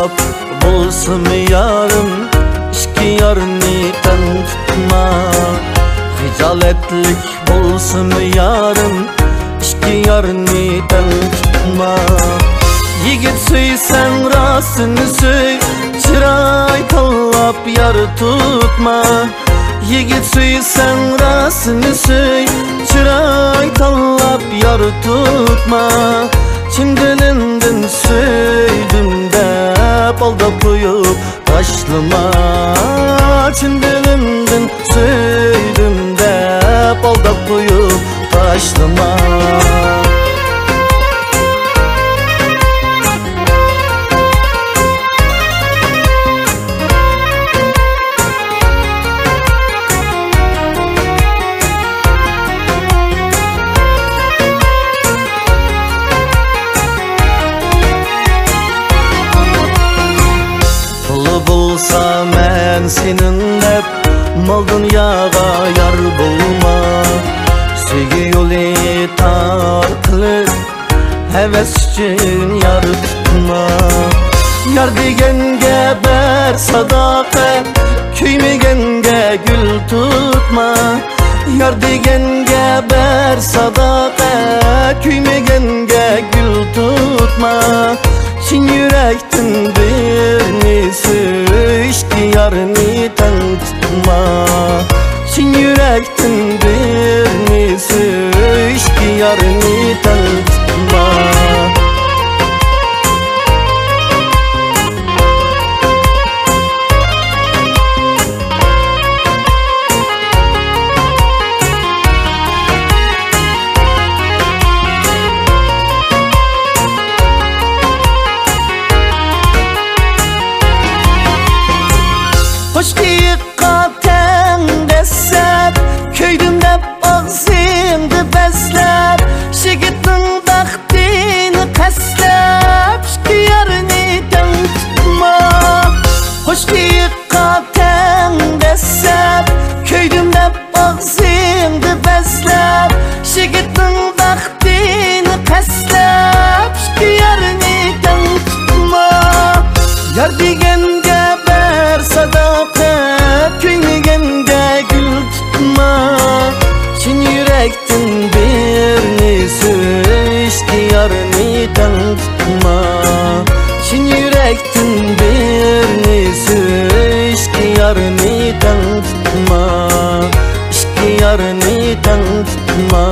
tanlap bolsun yarım, işki yarını tutma. Hicaletlik bolsun yarım, işki yarını tutma. Yigit söysen rastını söy, çıray tanlap yar tutma. Yigit söysen rastını söy, çıray tanlap yar tutma. Çin dilinden söyledim de aldap koyup taşlama. Çin dilinden söyledim de aldap koyup taşlama. Bulsa men senin hep mal dünyaga yar bulma. Sevgi yolu tar kılıp heves için yar tutma. Yar degenge ber sadakat, köymegenge gül tutma. Yar degenge ber sadakat, köymegenge gül tutma. Çin yürektin birini söy, işki yarını tutma. Çin yürektin birini söy, işki yarını tutma. Hoşgiyikka ten desep, köydüm dep ağzımdı bezlep. Şigittin baktini peslep, şki yarını tutma. Hoşgiyikka ten desep, köydüm dep ağzımdı bezlep. Şigittin baktini peslep, şki yarını tutma. Yar degenge ber sadakat, köymegenge gül tutma. Çin yürektin birini söy, işki yarını tutma. Çin yürektin birini söy, işki yarını tutma. İşki yarını tutma.